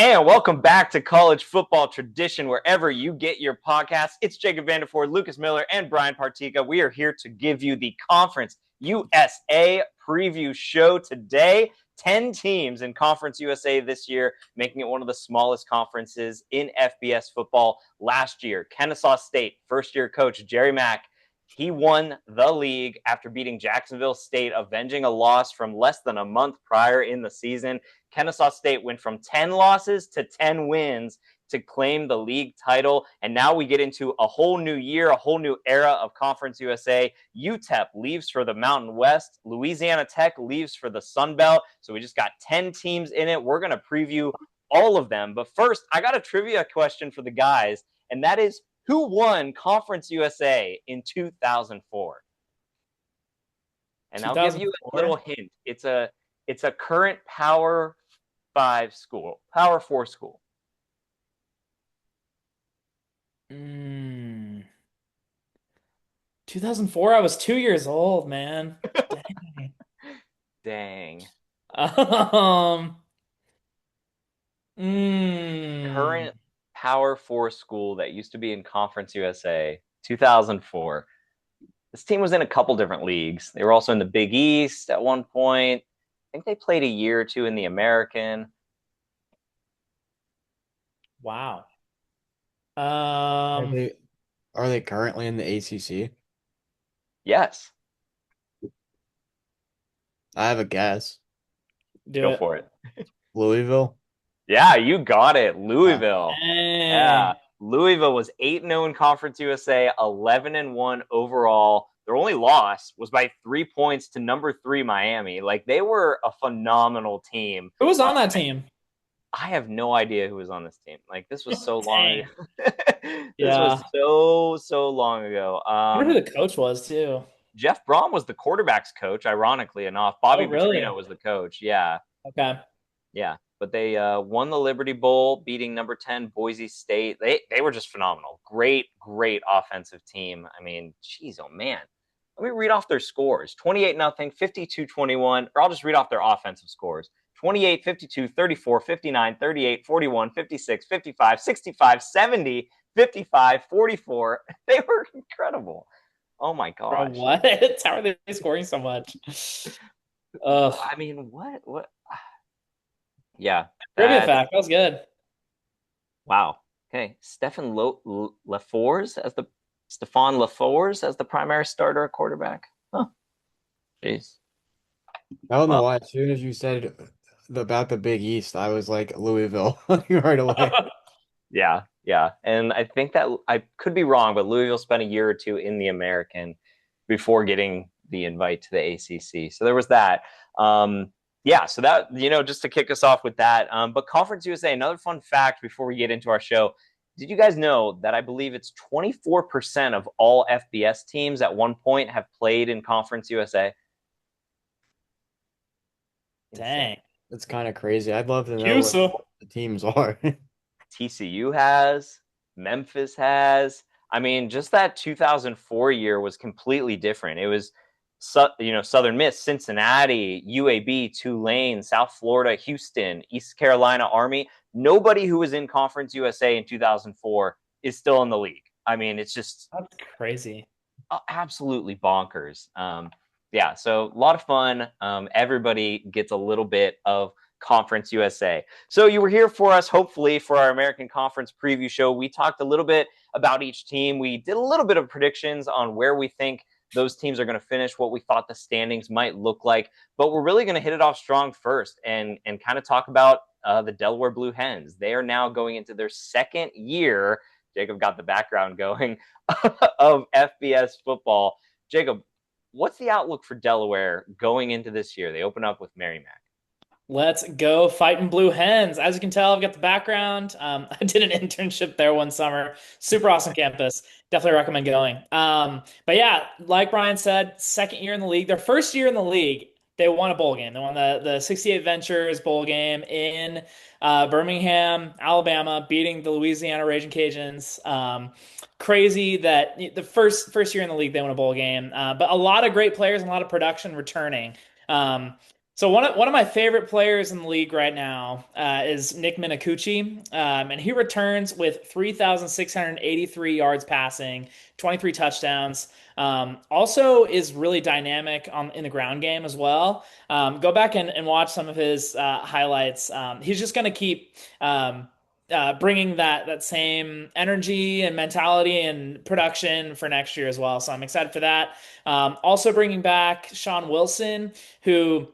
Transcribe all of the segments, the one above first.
And welcome back to College Football Tradition, wherever you get your podcasts. It's Jacob Vanderford, Lucas Miller, and Bryan Partika. We are here to give you the Conference USA preview show today. 10 teams in Conference USA this year, making it one of the smallest conferences in FBS football. Last year, Kennesaw State, first-year coach Jerry Mack, he won the league after beating Jacksonville State, avenging a loss from less than a month prior in the season. Kennesaw State went from 10 losses to 10 wins to claim the league title. And now we get into a whole new year, a whole new era of Conference USA. UTEP leaves for the Mountain West. Louisiana Tech leaves for the Sun Belt. So we just got 10 teams in it. We're going to preview all of them. But first, I got a trivia question for the guys, and that is, who won Conference USA in 2004? And I'll give you a little hint. It's a current Power 5 school, Power 4 school. 2004, I was 2 years old, man. Dang. Um, mm, Current Power 4 school that used to be in Conference USA, 2004. This team was in a couple different leagues. They were also in the Big East at one point. I think they played a year or two in the American. wow. Are they are they currently in the ACC? Yes, I have a guess. Do go it. for it. Louisville. Yeah, you got it. Louisville. Dang. Yeah. Louisville was 8-0 in Conference USA, 11-1 overall. Their only loss was by 3 points to number 3 Miami. Like, they were a phenomenal team. Who was on that team? I have no idea who was on this team. Like, this was so long ago. Dang. This was Yeah. so long ago. I wonder who the coach was too. Jeff Brom was the quarterback's coach, ironically enough. Bobby Oh, Petrino really? was the coach. Yeah. Okay. Yeah, but they won the Liberty Bowl, beating number 10 Boise State. They were just phenomenal. Great offensive team. I mean, geez, oh man. Let me read off their scores. 28-0, 52-21, or I'll just read off their offensive scores. 28, 52, 34, 59, 38, 41, 56, 55, 65, 70, 55, 44. They were incredible. Oh my Bro, gosh. what? How are they scoring so much? Ugh. I mean, what? Yeah, Trivia that. fact. That was good. Wow. Okay, Stefan LaFours as the primary starter at quarterback. Huh. Jeez. I don't know Well, why. As soon as you said about the Big East, I was like Louisville right away. yeah. And I think that I could be wrong, but Louisville spent a year or two in the American before getting the invite to the ACC. So there was that. Yeah, so that, just to kick us off with that. But Conference USA, another fun fact before we get into our show. Did you guys know that I believe it's 24% of all FBS teams at one point have played in Conference USA? Insane. Dang. It's kind of crazy. I'd love to know what Cusa. the teams are. TCU has, Memphis has. I mean, just that 2004 year was completely different. It was, Southern Miss, Cincinnati, UAB, Tulane, South Florida, Houston, East Carolina Army. Nobody who was in Conference USA in 2004 is still in the league. I mean, it's just That's crazy. absolutely bonkers. Yeah, so a lot of fun. Everybody gets a little bit of Conference USA. So you were here for us, hopefully, for our American Conference preview show. We talked a little bit about each team. We did a little bit of predictions on where we think those teams are going to finish, what we thought the standings might look like. But we're really going to hit it off strong first and kind of talk about the Delaware Blue Hens. They are now going into their second year. Jacob got the background going of FBS football. Jacob, what's the outlook for Delaware going into this year? They open up with Merrimack. Let's go fighting blue hens. As you can tell, I've got the background. I did an internship there one summer. Super awesome campus. Definitely recommend going. But yeah, like Bryan said, second year in the league. Their first year in the league, they won a bowl game. They won the 68 Ventures bowl game in Birmingham, Alabama, beating the Louisiana Raging Cajuns. Crazy that the first year in the league they won a bowl game. But a lot of great players and a lot of production returning. So one of my favorite players in the league right now is Nick Minakuchi, and he returns with 3,683 yards passing, 23 touchdowns. Also is really dynamic in the ground game as well. Go back and watch some of his highlights. He's just going to keep bringing that same energy and mentality and production for next year as well. So I'm excited for that. Also bringing back Sean Wilson, who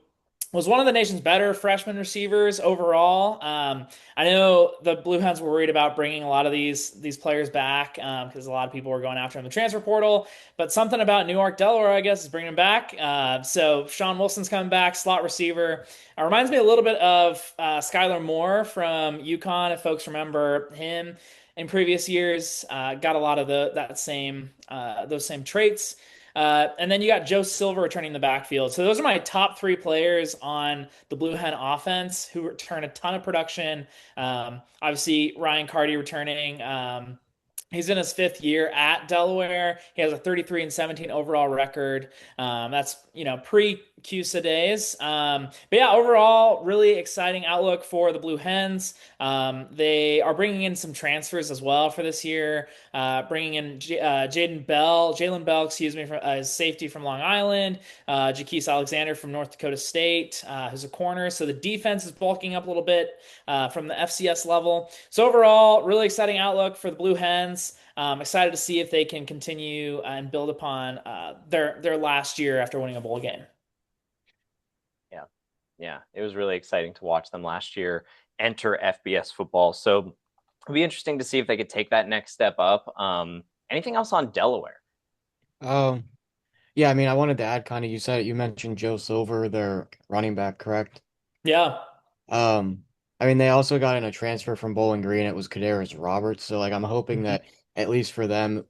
was one of the nation's better freshman receivers overall. I know the Blue Hens were worried about bringing a lot of these players back because a lot of people were going after him in the transfer portal. But something about Newark, Delaware, I guess, is bringing him back. So Sean Wilson's coming back, slot receiver. Reminds me a little bit of Skylar Moore from UConn, if folks remember him in previous years. Got a lot of that same those same traits. And then you got Joe Silver returning the backfield. So those are my top three players on the Blue Hen offense who return a ton of production. Obviously, Ryan Carty returning. He's in his fifth year at Delaware. He has a 33-17 overall record. That's pre CUSA days. But yeah, overall, really exciting outlook for the Blue Hens. They are bringing in some transfers as well for this year. Bringing in Jalen Bell, excuse me, from safety from Long Island. Jaquise Alexander from North Dakota State, who's a corner. So the defense is bulking up a little bit from the FCS level. So overall, really exciting outlook for the Blue Hens. Excited to see if they can continue and build upon their last year after winning a bowl game. Yeah, yeah, it was really exciting to watch them last year enter FBS football. So it'll be interesting to see if they could take that next step up. Anything else on Delaware? Um, yeah, I mean, I wanted to add kind of, you mentioned Joe Silver, their running back, correct? Yeah. Um, I mean, they also got in a transfer from Bowling Green. It was Kadarius Roberts. So, like, I'm hoping Mhm. that at least for them,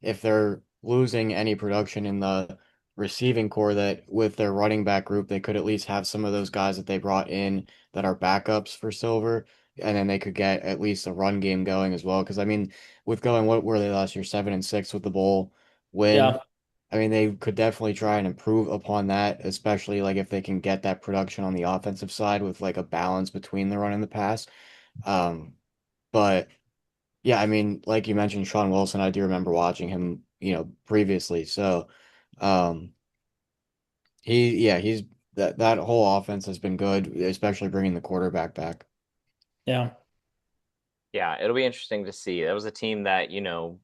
if they're losing any production in the receiving core, that with their running back group, they could at least have some of those guys that they brought in that are backups for Silver, and then they could get at least a run game going as well. Because I mean, with going, what were they last year? 7-6 with the bowl win. Yeah. I mean, they could definitely try and improve upon that, especially like if they can get that production on the offensive side with like a balance between the run and the pass. Um, but yeah, I mean, like you mentioned, Sean Wilson, I do remember watching him, previously. So, um, he's that whole offense has been good, especially bringing the quarterback back. Yeah. Yeah, it'll be interesting to see. That was a team that,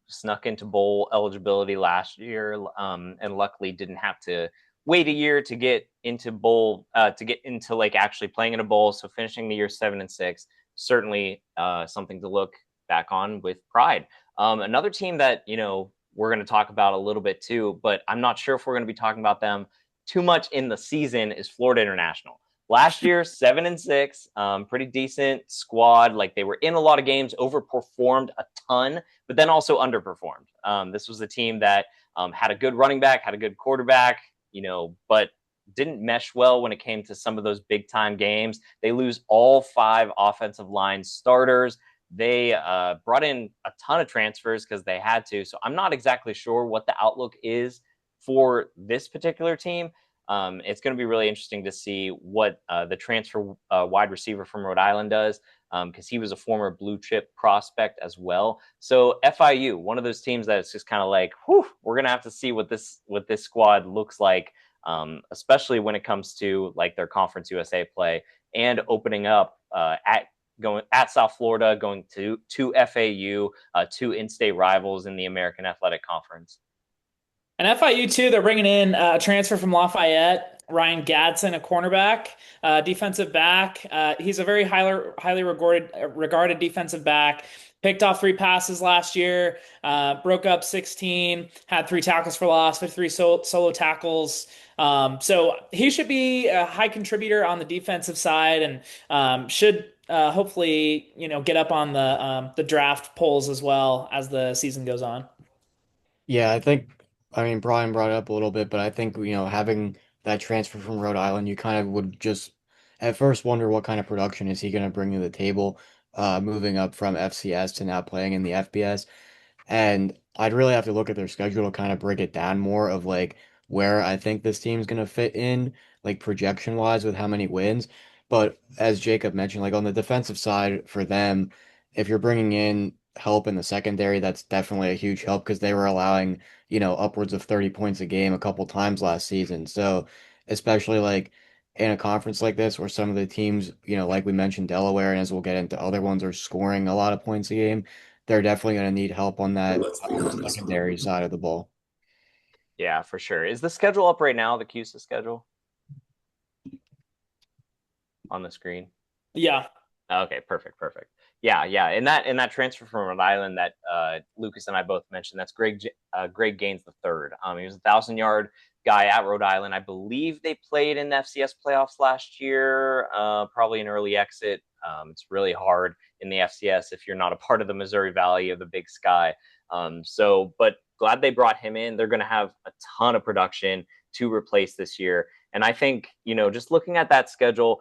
snuck into bowl eligibility last year, and luckily didn't have to wait a year to get into bowl, to get into like actually playing in a bowl. So finishing the year 7-6, certainly something to look back on with pride. Another team that, we're going to talk about a little bit too, but I'm not sure if we're going to be talking about them too much in the season is Florida International. Last year, 7-6, pretty decent squad. Like they were in a lot of games, overperformed a ton, but then also underperformed. This was a team that had a good running back, had a good quarterback, but didn't mesh well when it came to some of those big time games. They lose all 5 offensive line starters. They brought in a ton of transfers because they had to. So I'm not exactly sure what the outlook is for this particular team. It's going to be really interesting to see what the transfer wide receiver from Rhode Island does, because he was a former blue chip prospect as well. So FIU, one of those teams that it's just kind of like, whew, we're going to have to see what this squad looks like, especially when it comes to like their Conference USA play and opening up going at South Florida, going to FAU, 2 in-state rivals in the American Athletic Conference. And FIU too, they're bringing in a transfer from Lafayette, Ryan Gadsden, a cornerback, defensive back. He's a very highly regarded defensive back. Picked off 3 passes last year, broke up 16, had 3 tackles for loss, 53 solo tackles. So he should be a high contributor on the defensive side and should hopefully get up on the draft polls as well as the season goes on. Yeah, I mean, Brian brought it up a little bit, but I think, having that transfer from Rhode Island, you kind of would just at first wonder what kind of production is he going to bring to the table, moving up from FCS to now playing in the FBS. And I'd really have to look at their schedule to kind of break it down more of like where I think this team's gonna fit in, like projection wise with how many wins. But as Jacob mentioned, like on the defensive side for them, if you're bringing in help in the secondary, that's definitely a huge help because they were allowing, upwards of 30 points a game a couple times last season. So especially like in a conference like this where some of the teams, like we mentioned, Delaware, and as we'll get into other ones, are scoring a lot of points a game, they're definitely going to need help on that secondary side of the ball. Yeah, for sure. Is the schedule up right now, the CUSA schedule on the screen? Yeah. Okay, perfect, perfect. Yeah, yeah. In that transfer from Rhode Island that Lucas and I both mentioned, that's Greg Gaines the third. He was 1,000 yard guy at Rhode Island. I believe they played in the FCS playoffs last year. Probably an early exit. It's really hard in the FCS if you're not a part of the Missouri Valley of the Big Sky. But glad they brought him in. They're going to have a ton of production to replace this year. And I think, just looking at that schedule,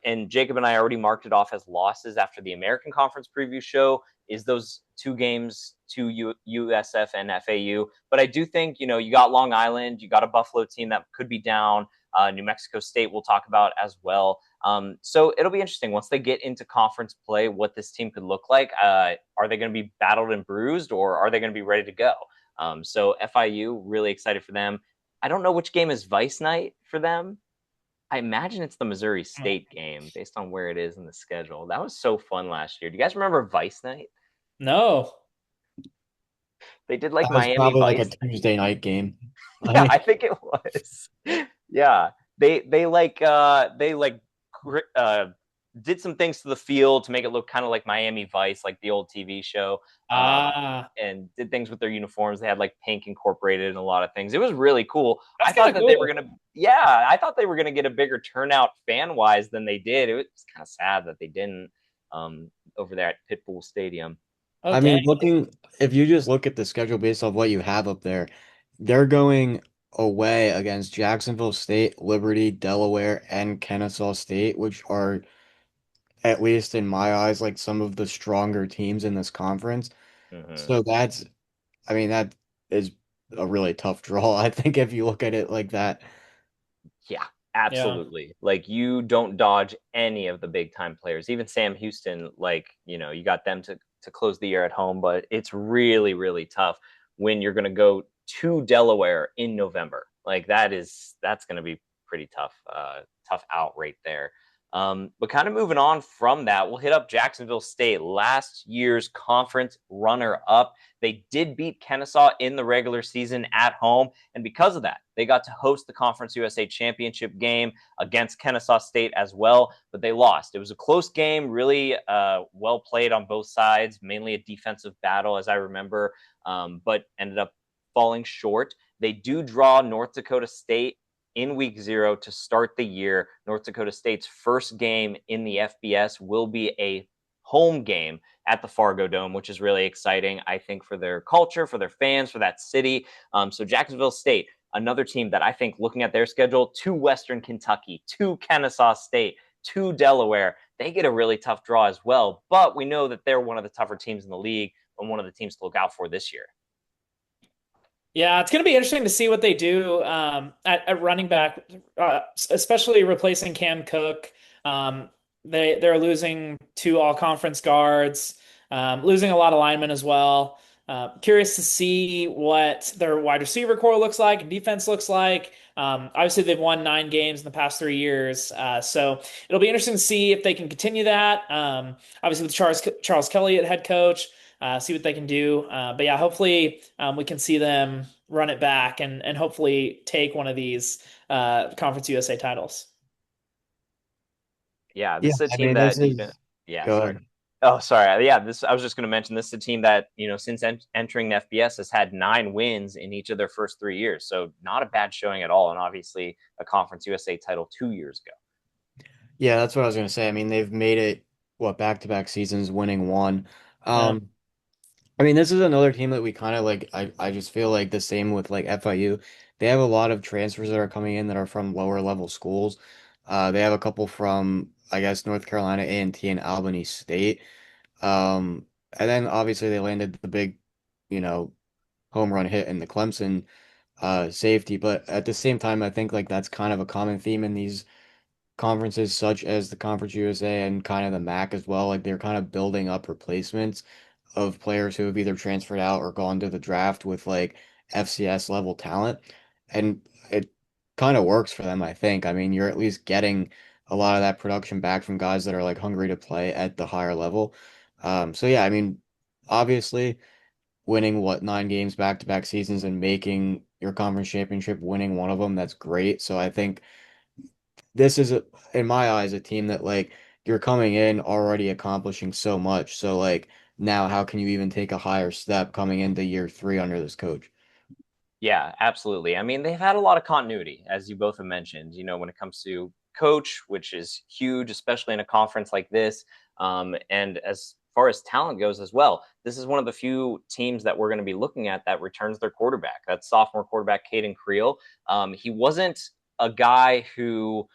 and Jacob and I already marked it off as losses after the American Conference preview show, is those two games to USF and FAU. But I do think, you got Long Island, you got a Buffalo team that could be down. New Mexico State we'll talk about as well. So it'll be interesting once they get into conference play what this team could look like. Are they going to be battled and bruised, or are they going to be ready to go? So FIU, really excited for them. I don't know which game is Vice night for them. I imagine it's the Missouri State game based on where it is in the schedule. That was so fun last year. Do you guys remember Vice night? No. They did like That was Miami probably like a Vice. Tuesday night game. I Yeah, mean, I think it was. Yeah, they uh, did some things to the field to make it look kind of like Miami Vice, like the old TV show, Ah, and did things with their uniforms. They had like pink incorporated in a lot of things. It was really cool. I that's kind thought of that they were cool. gonna, yeah, I thought they were gonna get a bigger turnout fan wise than they did. It was kind of sad that they didn't over there at Pitbull Stadium. Oh, I dang. mean, if you just look at the schedule based off what you have up there, they're going away against Jacksonville State, Liberty, Delaware, and Kennesaw State, which are, at least in my eyes, like some of the stronger teams in this conference. Mm-hmm. So I mean, that is a really tough draw, I think, if you look at it like that. Yeah, Yeah. absolutely. Like you don't dodge any of the big time players. Even Sam Houston, like, you got them to close the year at home, but it's really, really tough when you're going to go to Delaware in November. Like that's going to be pretty tough, tough out right there. But kind of moving on from that, we'll hit up Jacksonville State, last year's conference runner up. They did beat Kennesaw in the regular season at home. And because of that, they got to host the Conference USA Championship game against Kennesaw State as well, but they lost. It was a close game, really well played on both sides, mainly a defensive battle, as I remember, but ended up falling short. They do draw North Dakota State in week 0 to start the year. North Dakota State's first game in the FBS will be a home game at the Fargo Dome, which is really exciting, I think, for their culture, for their fans, for that city. So Jacksonville State, another team that I think, looking at their schedule, to Western Kentucky, to Kennesaw State, to Delaware, they get a really tough draw as well. But we know that they're one of the tougher teams in the league and one of the teams to look out for this year. Yeah, it's going to be interesting to see what they do at running back, especially replacing Cam Cook. Um, they're losing two all conference guards, losing a lot of linemen as well. Curious to see what their wide receiver core looks like and defense looks like. Obviously, they've won 9 games in the past 3 years, so it'll be interesting to see if they can continue that. Obviously, with Charles Kelly at head coach, see what they can do. But yeah, hopefully we can see them run it back and hopefully take one of these Conference USA titles. Yeah, Yeah, this is a I team mean, this that even, is yeah, go sorry. ahead. Oh, sorry. Yeah, this I was just going to mention this is a team that, since entering the FBS has had 9 wins in each of their first 3 years. So not a bad showing at all. And obviously a Conference USA title 2 years ago. Yeah, that's what I was gonna say. I mean, they've made it what back-to-back seasons winning one. Yeah. Um, I mean, this is another team that we kind of like. I just feel like the same with like FIU. They have a lot of transfers that are coming in that are from lower level schools. They have a couple from, I guess, North Carolina A&T and Albany State. And then obviously they landed the big, you know, home run hit in the Clemson safety. But at the same time, I think like that's kind of a common theme in these conferences, such as the Conference USA and kind of the MAC as well. Like they're kind of building up replacements of players who have either transferred out or gone to the draft with like FCS level talent. And it kind of works for them, I think. I mean, you're at least getting a lot of that production back from guys that are like hungry to play at the higher level. So yeah, I mean, obviously winning what 9 games back-to-back seasons and making your conference championship, winning one of them, that's great. So I think this is in my eyes a team that like you're coming in already accomplishing so much. So like now how can you even take a higher step coming into year 3 under this coach? Yeah, absolutely. I mean, they've had a lot of continuity, as you both have mentioned, when it comes to coach, which is huge, especially in a conference like this. And as far as talent goes as well, this is one of the few teams that we're going to be looking at that returns their quarterback. That's sophomore quarterback Caden Creel. He wasn't a guy who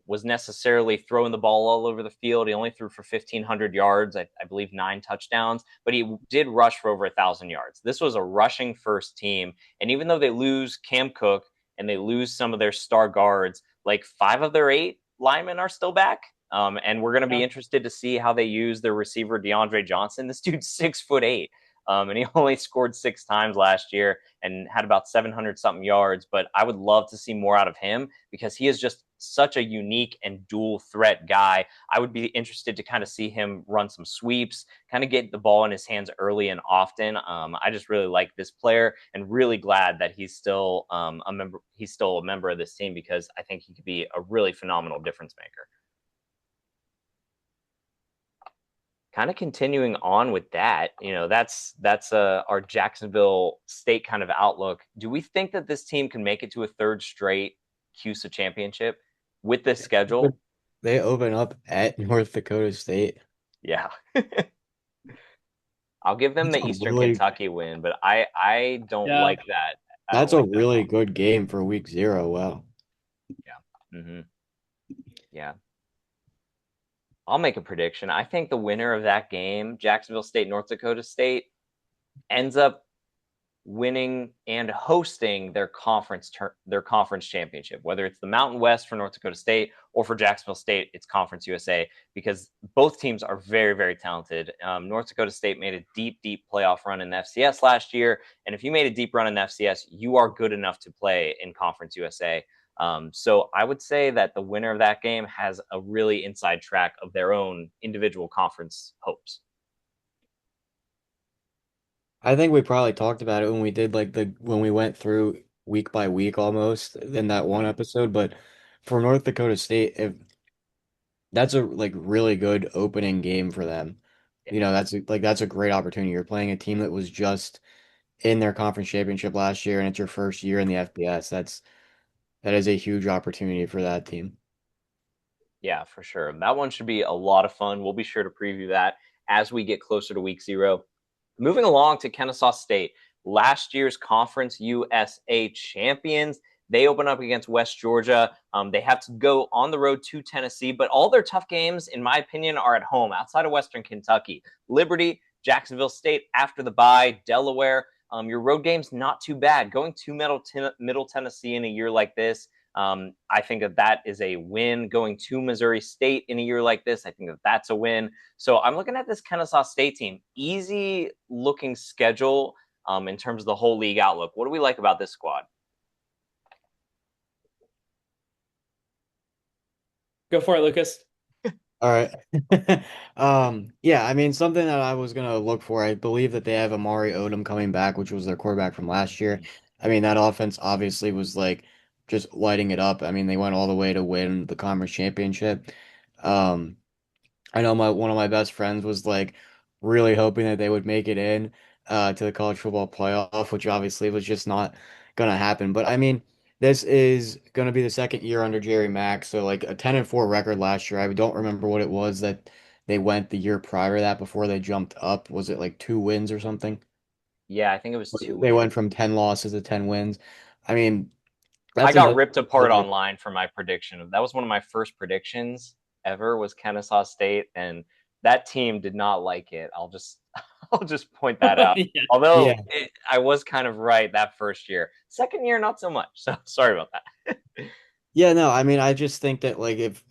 was necessarily throwing the ball all over the field. He only threw for 1,500 yards, I believe 9 touchdowns, but he did rush for over 1,000 yards. This was a rushing first team. And even though they lose Cam Cook and they lose some of their star guards, like 5 of their 8 linemen are still back. And we're going to be interested to see how they use their receiver, DeAndre Johnson. This dude's 6'8". And he only scored 6 times last year and had about 700 something yards. But I would love to see more out of him because he is just such a unique and dual threat guy. I would be interested to kind of see him run some sweeps, kind of get the ball in his hands early and often. I just really like this player and really glad that he's still a member. He's still a member of this team because I think he could be a really phenomenal difference maker. Kind of continuing on with that, that's our Jacksonville State kind of outlook. Do we think that this team can make it to a third straight CUSA championship with this schedule? They open up at North Dakota State. Yeah. I'll give them That's the a Eastern really Kentucky win, but I don't Yeah. like that. I don't that's a like that at really all. good game for week 0. Wow. Yeah. Yeah. I'll make a prediction. I think the winner of that game, Jacksonville State, North Dakota State, ends up winning and hosting their conference championship, whether it's the Mountain West for North Dakota State or for Jacksonville State, it's Conference USA, because both teams are very, very talented. North Dakota State made a deep, deep playoff run in the FCS last year, and if you made a deep run in the FCS, you are good enough to play in Conference USA. So I would say that the winner of that game has a really inside track of their own individual conference hopes. I think we probably talked about it when we did like the when we went through week by week almost in that one Mhm. episode, but for North Dakota State, if that's a like really good opening game for them. Yeah. You know, that's a great opportunity. You're playing a team that was just in their conference championship last year and it's your first year in the FBS. That is a huge opportunity for that team. Yeah, for sure. That one should be a lot of fun. We'll be sure to preview that as we get closer to week 0. Moving along to Kennesaw State, last year's Conference USA champions. They open up against West Georgia. They have to go on the road to Tennessee, but all their tough games, in my opinion, are at home outside of Western Kentucky. Liberty, Jacksonville State after the bye, Delaware. Your road game's not too bad. Going to Middle Tennessee in a year like this, I think that is a win. Going to Missouri State in a year like this, I think that's a win. So I'm looking at this Kennesaw State team. Easy looking schedule in terms of the whole league outlook. What do we like about this squad? Go for it, Lucas. All right. Yeah, I mean, something that I was gonna look for, I believe that they have Amari Odom coming back, which was their quarterback from last year. I mean, that offense obviously was like just lighting it up. I mean, they went all the way to win the conference championship. Um, I know my one of my best friends was like really hoping that they would make it in to the college football playoff, which obviously was just not gonna happen. But I mean, this is gonna be the second year under Jerry Mack, so like a 10-4 record last year. I don't remember what it was that they went the year prior to that before they jumped up. Was it like 2 wins or something? Yeah, I think it was two They went wins. from 10 losses to 10 wins. I mean, I that's got another ripped that apart like online for my prediction. That was one of my first predictions ever was Kennesaw State, and that team did not like it. I'll just I'll just point that out. Yeah. Yeah. Although I was kind of right that first year. Second year, not so much. So sorry about that. Yeah, no, I mean, I just think that like if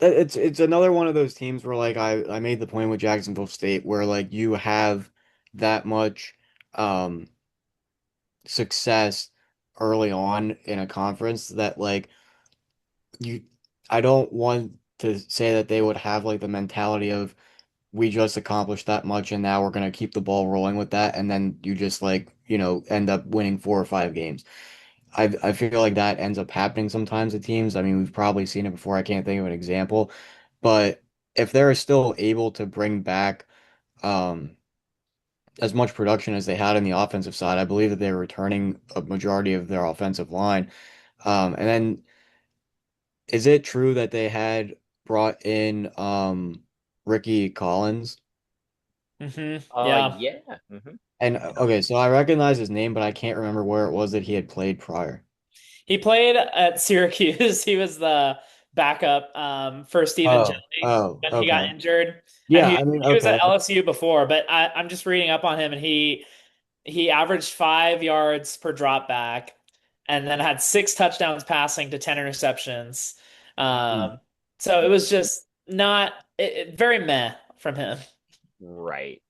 it's another one of those teams where like I made the point with Jacksonville State where like you have that much um success early on in a conference that like you I don't want to say that they would have like the mentality of we just accomplished that much and now we're gonna keep the ball rolling with that and then you just like, end up winning 4 or 5 games. I feel like that ends up happening sometimes at teams. I mean, we've probably seen it before. I can't think of an example, but if they're still able to bring back um, as much production as they had in the offensive side, I believe that they're returning a majority of their offensive line. And then, is it true that they had brought in Ricky Collins? Yeah. Yeah. Hmm. And okay, so I recognize his name, but I can't remember where it was that he had played prior. He played at Syracuse. He was the backup for Stephen Oh, Jelly oh, when he got okay. injured. And Yeah, I mean, he was at okay. LSU before, but I'm just reading up on him and he averaged 5 yards per drop back and then had 6 touchdowns passing to 10 interceptions. Hmm. Um, so it was just not very meh from him. Right.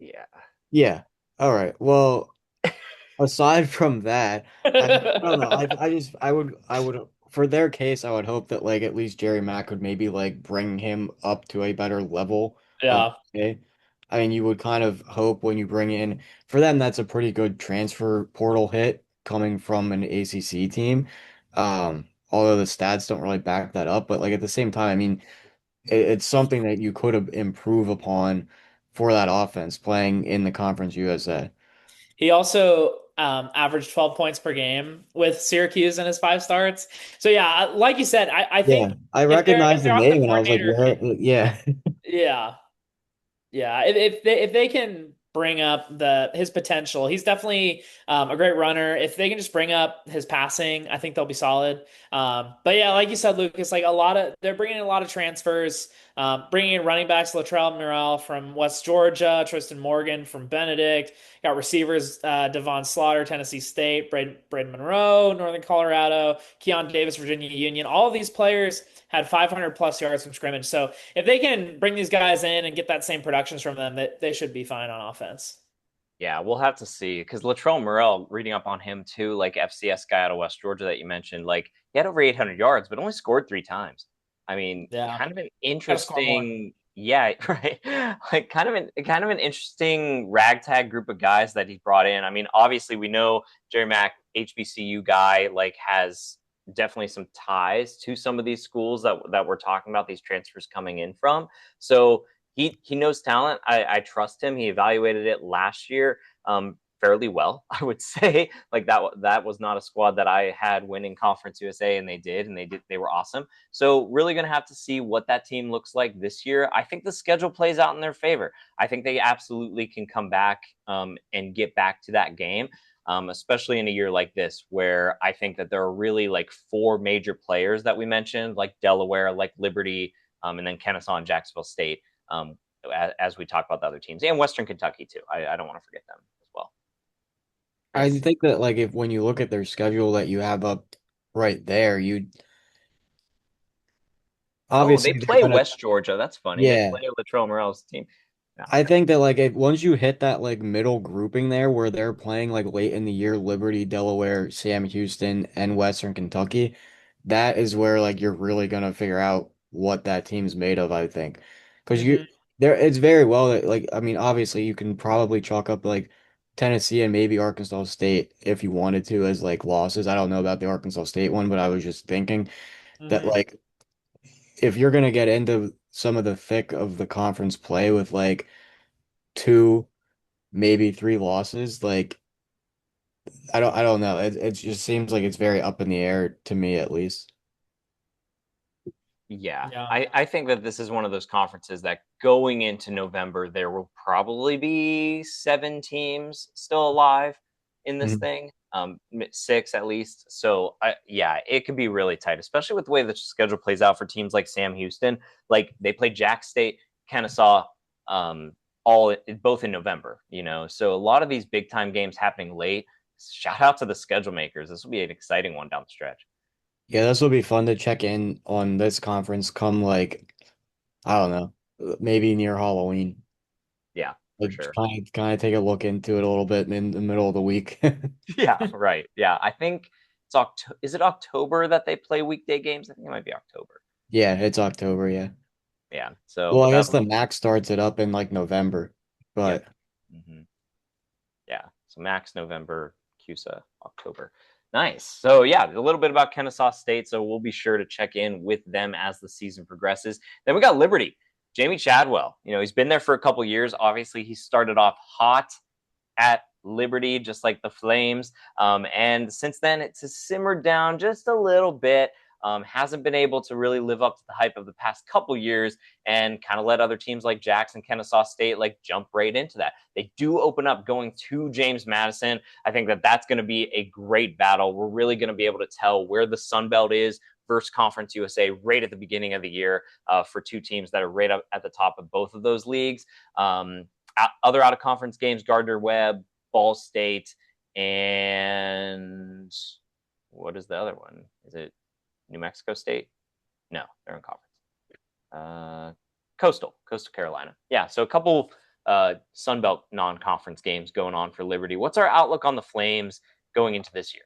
Yeah. Yeah. All right. Well, aside from that, I don't know. I would for their case, I would hope that like at least Jerry Mack would maybe like bring him up to a better level of Yeah. play. I mean, you would kind of hope when you bring in for them that's a pretty good transfer portal hit coming from an ACC team. Although the stats don't really back that up, but like at the same time, I mean, it's something that you could have improve upon for that offense playing in the Conference USA. He also averaged 12 points per game with Syracuse in his 5 starts. So yeah, like you said, I Yeah, think I if recognized the their offensive name and I was like, coordinator where? can, Yeah. yeah, yeah, if they can bring up his potential, he's definitely a great runner. If they can just bring up his passing, I think they'll be solid. But yeah, like you said, Lucas, like they're bringing in a lot of transfers, bringing in running backs Latrell Murrell from West Georgia, Tristan Morgan from Benedict, got receivers Devon Slaughter, Tennessee State, Braden Monroe, Northern Colorado, Keon Davis, Virginia Union. All of these players had 500 plus yards from scrimmage. So if they can bring these guys in and get that same productions from them, they should be fine on offense. Yeah, we'll have to see because Latrell Murrell, reading up on him too, like FCS guy out of West Georgia that you mentioned, like he had over 800 yards, but only scored 3 times. I mean, Yeah, kind of an got to score more. interesting, yeah, right. Like kind of an interesting ragtag group of guys that he brought in. I mean, obviously we know Jerry Mack, HBCU guy, like has definitely some ties to some of these schools that we're talking about, these transfers coming in from. So he knows talent. I trust him. He evaluated it last year fairly well, I would say. Like that was not a squad that I had winning Conference USA, and they were awesome. So really going to have to see what that team looks like this year. I think the schedule plays out in their favor. I think they absolutely can come back and get back to that game. Especially in a year like this, where I think that there are really like 4 major players that we mentioned, like Delaware, like Liberty, and then Kennesaw and Jacksonville State, um, as we talk about the other teams and Western Kentucky too. I don't want to forget them as well. I Nice. think that like if when you look at their schedule that you have up right there, you Oh, they obviously they're play gonna West Georgia. That's funny. They yeah. play Latrell Morrell's team. Yeah. I think that like if once you hit that like middle grouping there where they're playing like late in the year, Liberty, Delaware, Sam Houston, and Western Kentucky, that is where like you're really gonna figure out what that team's made of, I think. Because Hmm. it's very well that like I mean obviously you can probably chalk up like Tennessee and maybe Arkansas State if you wanted to as like losses. I don't know about the Arkansas State one, but I was just thinking that Hmm. like if you're gonna get into some of the thick of the conference play with like two maybe 3 losses. Like I don't know. It just seems like it's very up in the air to me at least. Yeah, Yeah. I think that this is one of those conferences that going into November, there will probably be 7 teams still alive in this Mhm. thing, 6 at least. So, yeah, it could be really tight, especially with the way the schedule plays out for teams like Sam Houston. Like they play Jack State, Kennesaw, both in November, so a lot of these big time games happening late. Shout out to the schedule makers. This will be an exciting one down the stretch. Yeah, this will be fun to check in on this conference come like, I don't know, maybe near Halloween. Yeah, for Like sure. kind of take a look into it a little bit in the middle of the week. Yeah, right. Yeah, I think it's October. Is it October that they play weekday games? I think it might be October. Yeah, it's October, yeah. Yeah. So, Well, but I guess that'll the be, max starts it up in like November, yep. but hmm Yeah. So Max November, CUSA October. Nice. So yeah, a little bit about Kennesaw State. So we'll be sure to check in with them as the season progresses. Then we got Liberty. Jamie Chadwell. He's been there for a couple years. Obviously, he started off hot at Liberty, just like the Flames. And since then, it's simmered down just a little bit. Hasn't been able to really live up to the hype of the past couple years, and kind of let other teams like Jackson, Kennesaw State, like jump right into that. They do open up going to James Madison. I think that that's going to be a great battle. We're really going to be able to tell where the Sun Belt is versus Conference USA right at the beginning of the year, for two teams that are right up at the top of both of those leagues. Other out of conference games: Gardner Webb, Ball State, and what is the other one? Is it New Mexico State? No, they're in conference. Coastal Carolina. Yeah, so a couple Sun Belt non-conference games going on for Liberty. What's our outlook on the Flames going into this year?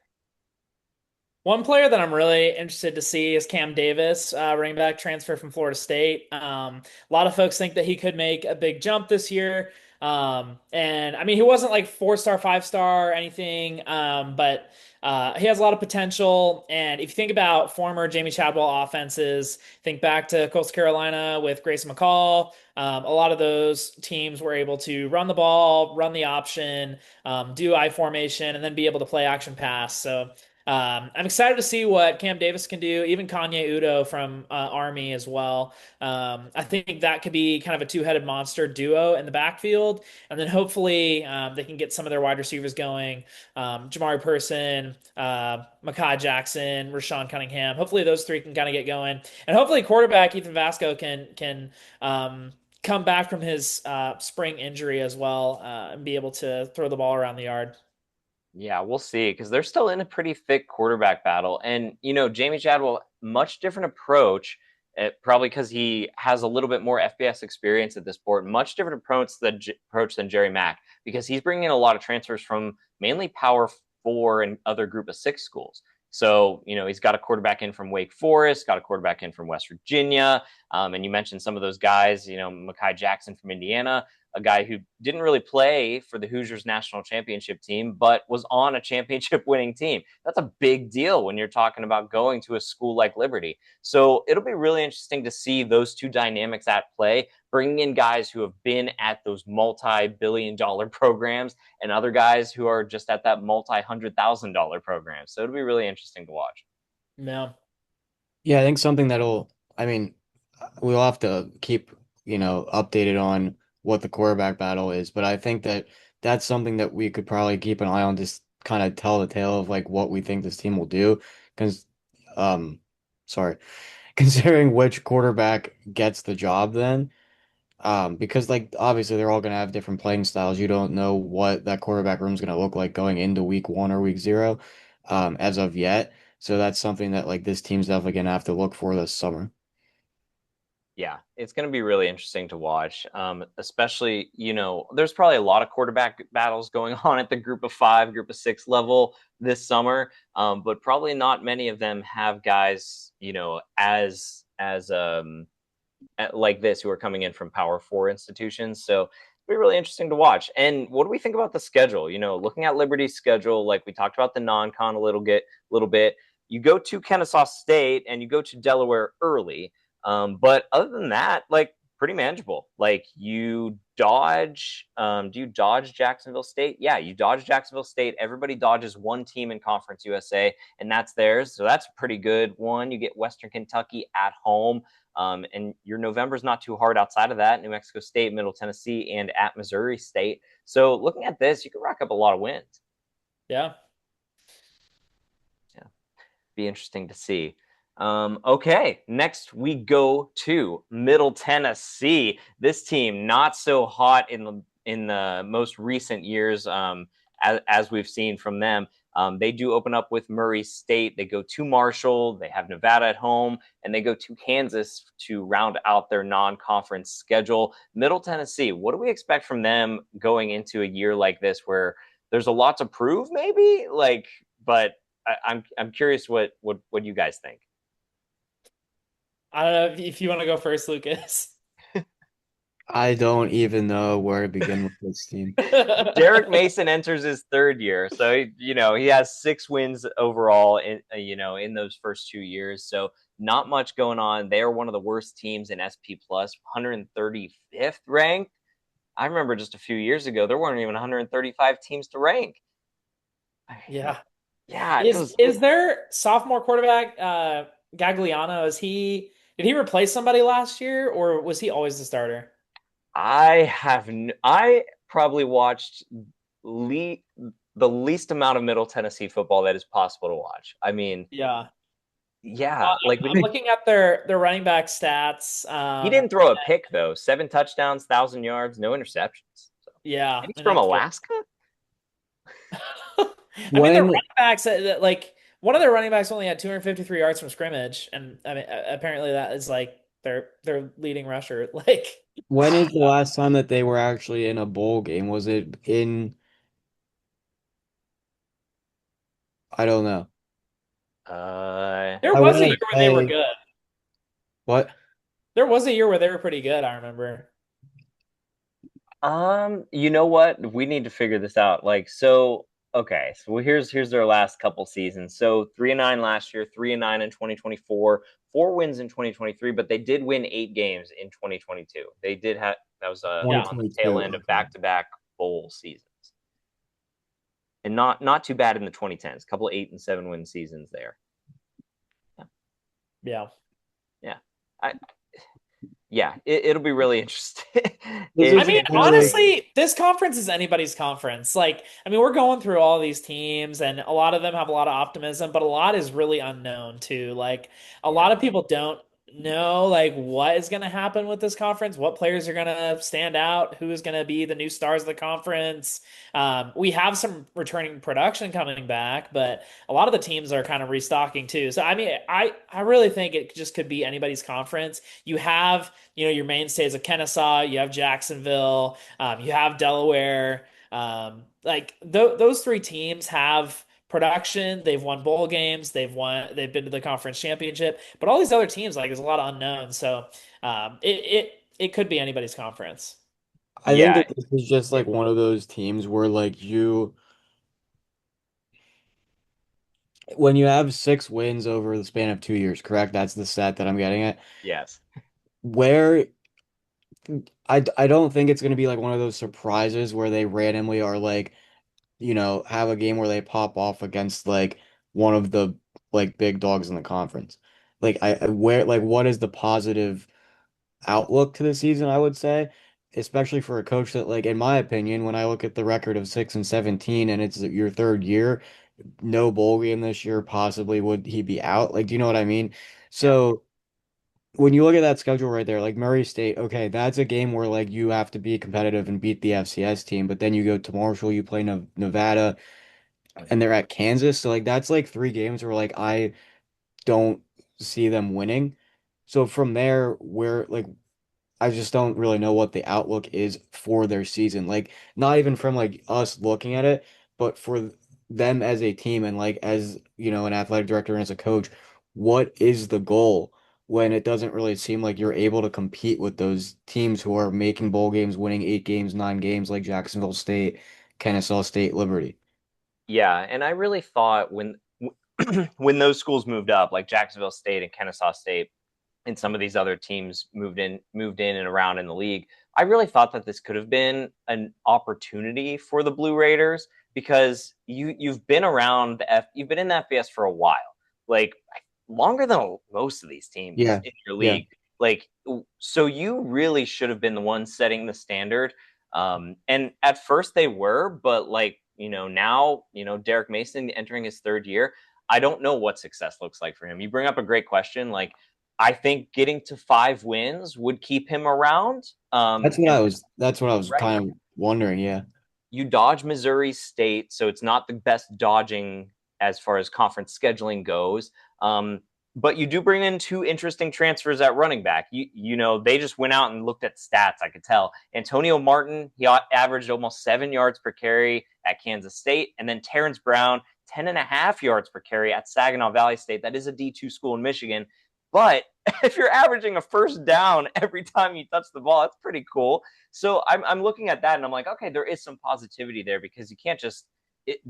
One player that I'm really interested to see is Cam Davis, running back transfer from Florida State. A lot of folks think that he could make a big jump this year. And I mean, he wasn't like 4-star, 5-star or anything, but he has a lot of potential. And if you think about former Jamie Chadwell offenses, think back to Coastal Carolina with Grayson McCall. A lot of those teams were able to run the ball, run the option, do I formation, and then be able to play action pass. So I'm excited to see what Cam Davis can do, even Kanye Udo from Army as well. I think that could be kind of a two-headed monster duo in the backfield, and then hopefully they can get some of their wide receivers going. Jamari Person, Mekhi Jackson, Rashawn Cunningham. Hopefully those three can kind of get going, and hopefully quarterback Ethan Vasco can come back from his spring injury as well, and be able to throw the ball around the yard. Yeah, we'll see, because they're still in a pretty thick quarterback battle. And, Jamie Chadwell, much different approach, probably because he has a little bit more FBS experience at this point, much different approach than Jerry Mack, because he's bringing in a lot of transfers from mainly Power Four and other Group of Six schools. So, he's got a quarterback in from Wake Forest, got a quarterback in from West Virginia. And you mentioned some of those guys, Mekhi Jackson from Indiana, a guy who didn't really play for the Hoosiers national championship team, but was on a championship winning team. That's a big deal when you're talking about going to a school like Liberty. So it'll be really interesting to see those two dynamics at play, bringing in guys who have been at those multi-billion-dollar programs and other guys who are just at that multi-$100,000 program. So it'll be really interesting to watch. No. yeah, I think something I mean, we'll have to keep, updated on what the quarterback battle is, but I think that that's something that we could probably keep an eye on, just kind of tell the tale of like what we think this team will do. Because, um, sorry, considering which quarterback gets the job then, because like obviously they're all gonna have different playing styles. You don't know what that quarterback room is gonna look like going into week one or week zero, as of yet. So that's something that like this team's definitely gonna have to look for this summer. Yeah, it's going to be really interesting to watch. Especially, there's probably a lot of quarterback battles going on at the Group of Five, Group of Six level this summer, but probably not many of them have guys, like this, who are coming in from Power Four institutions. So it'll be really interesting to watch. And what do we think about the schedule? Looking at Liberty's schedule, like we talked about the non-con little bit. You go to Kennesaw State and you go to Delaware early. But other than that, like pretty manageable. Like do you dodge Jacksonville State? Yeah, you dodge Jacksonville State. Everybody dodges one team in Conference USA, and that's theirs. So that's a pretty good one. You get Western Kentucky at home. And your November's not too hard outside of that. New Mexico State, Middle Tennessee, and at Missouri State. So looking at this, you can rack up a lot of wins. Yeah. Yeah, be interesting to see. Okay, next we go to Middle Tennessee. This team not so hot in the most recent years, as we've seen from them. They do open up with Murray State. They go to Marshall. They have Nevada at home, and they go to Kansas to round out their non-conference schedule. Middle Tennessee, what do we expect from them going into a year like this, where there's a lot to prove, maybe? But I'm curious what you guys think. I don't know if you want to go first, Lucas. I don't even know where to begin with this team. Derek Mason enters his third year, so he has 6 wins overall in those first 2 years. So not much going on. They are one of the worst teams in SP Plus, 135th ranked. I remember just a few years ago there weren't even 135 teams to rank. Yeah. Yeah, it Is was. is their sophomore quarterback Gagliano, did he replace somebody last year or was he always the starter? I probably watched le- the least amount of Middle Tennessee football that is possible to watch. I mean, Yeah. yeah, like I'm looking at their running back stats. he didn't throw a pick though. 7 touchdowns, 1,000 yards, no interceptions. So. Yeah, And he's and from that's good. Alaska. I mean, their When running backs, like one of their running backs only had 253 yards from scrimmage, and I mean, apparently that is like their leading rusher. Like, when is the last time that they were actually in a bowl game? Was it in, I don't know. there I was want a year to where they were say good. what? There was a year where they were pretty good. I remember. you know what? We need to figure this out. Okay, so here's their last couple seasons. So 3-9 last year, 3-9 in 2024, 4 wins in 2023, but they did win 8 games in 2022. They did have that was Yeah, on the tail 2022. end of Okay. back-to-back bowl seasons, and not too bad in the 2010s. A couple of 8 and 7 win seasons there. Yeah, yeah. yeah. I, yeah, it'll be really interesting. This I is mean, literally, honestly, this conference is anybody's conference. Like, I mean, we're going through all these teams, and a lot of them have a lot of optimism, but a lot is really unknown too. Like, a Yeah. lot of people don't know like what is going to happen with this conference, what players are going to stand out, who is going to be the new stars of the conference. We have some returning production coming back, but a lot of the teams are kind of restocking too. So, I mean, I really think it just could be anybody's conference. You have your mainstays of Kennesaw, you have Jacksonville, you have Delaware. Like those three teams have production. They've won bowl games. They've been to the conference championship. But all these other teams, like there's a lot of unknowns. So it could be anybody's conference. I think Yeah, that this is just like one of those teams where like when you have 6 wins over the span of 2 years, correct? That's the stat that I'm getting at. yes. Where I don't think it's going to be like one of those surprises where they randomly are like, have a game where they pop off against like one of the like big dogs in the conference. Like where like what is the positive outlook to the season, I would say, especially for a coach that like in my opinion, when I look at the record of 6-17 and it's your third year, no bowl game this year, possibly would he be out? Like, do you know what I mean? Yeah. So when you look at that schedule right there, like Murray State, okay, that's a game where like you have to be competitive and beat the FCS team, but then you go to Marshall, you play Nevada, and they're at Kansas. So like that's like 3 games where like I don't see them winning. So from there, where like I just don't really know what the outlook is for their season. Like not even from like us looking at it, but for them as a team and like as, an athletic director and as a coach, what is the goal when it doesn't really seem like you're able to compete with those teams who are making bowl games, winning 8 games, 9 games like Jacksonville State, Kennesaw State, Liberty. Yeah, and I really thought when those schools moved up, like Jacksonville State and Kennesaw State, and some of these other teams moved in and around in the league, I really thought that this could have been an opportunity for the Blue Raiders because you've been in the FBS for a while, like longer than most of these teams Yeah. in your Yeah. league. Like, so you really should have been the one setting the standard. And at first they were, but now, Derek Mason entering his third year, I don't know what success looks like for him. You bring up a great question. Like, I think getting to 5 wins would keep him around. And That's what I was right, kind of wondering, yeah. you dodge Missouri State, so it's not the best dodging as far as conference scheduling goes. But you do bring in two interesting transfers at running back. They just went out and looked at stats. I could tell Antonio Martin, he averaged almost 7 yards per carry at Kansas State, and then Terrence Brown, 10.5 yards per carry at Saginaw Valley State. That is a D2 school in Michigan. But if you're averaging a first down every time you touch the ball, that's pretty cool. So I'm looking at that and I'm like, okay, there is some positivity there because you can't just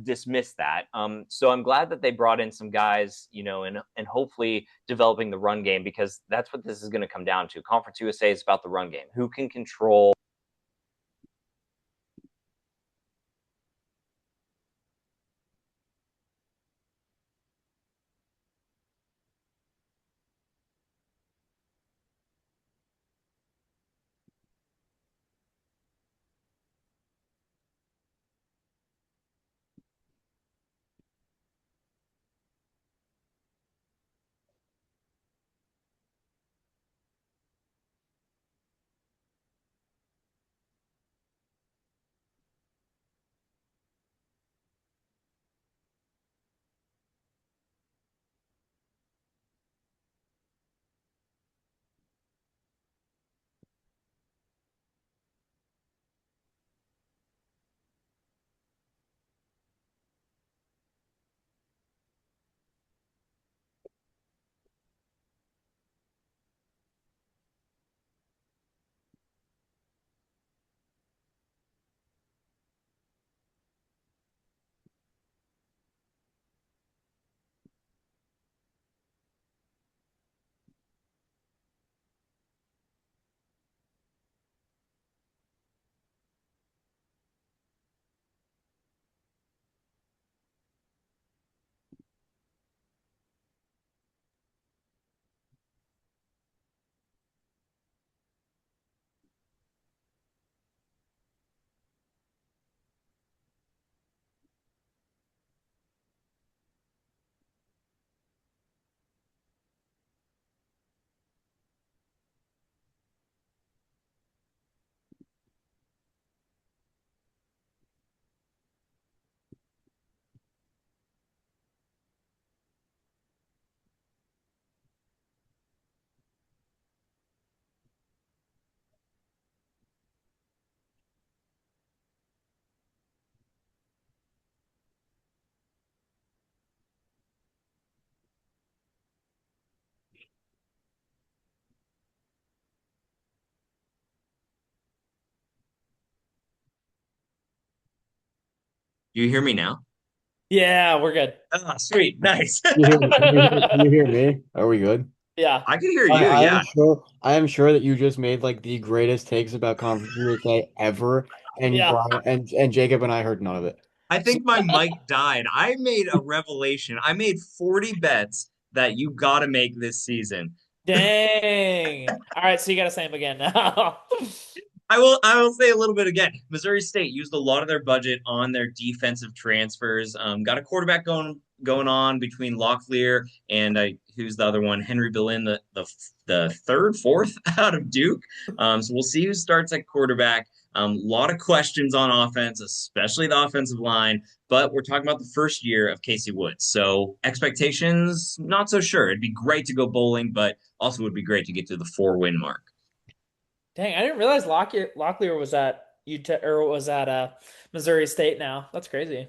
dismiss that. So I'm glad that they brought in some guys, and hopefully developing the run game, because that's what this is going to come down to. Conference USA is about the run game. Who can control? Do you hear me now? Yeah, we're good. Ah, sweet, nice. Can you hear me? Are we good? Yeah. I can hear you. I am Yeah, sure I am sure that you just made like the greatest takes about Conference USA ever, and Yeah. Brian and Jacob and I heard none of it. I So think my mic died. I made a revelation. I made 40 bets that you got to make this season. Dang. All right, so you got to say him again now. I will say a little bit again. Missouri State used a lot of their budget on their defensive transfers. Got a quarterback going on between Locklear and who's the other one? Henry Billin, the third, fourth out of Duke. So we'll see who starts at quarterback. A lot of questions on offense, especially the offensive line. But we're talking about the first year of Casey Woods. So expectations, not so sure. It'd be great to go bowling, but also would be great to get to the 4-win mark. Dang, I didn't realize Locklear was at Utah or was at Missouri State now. That's crazy.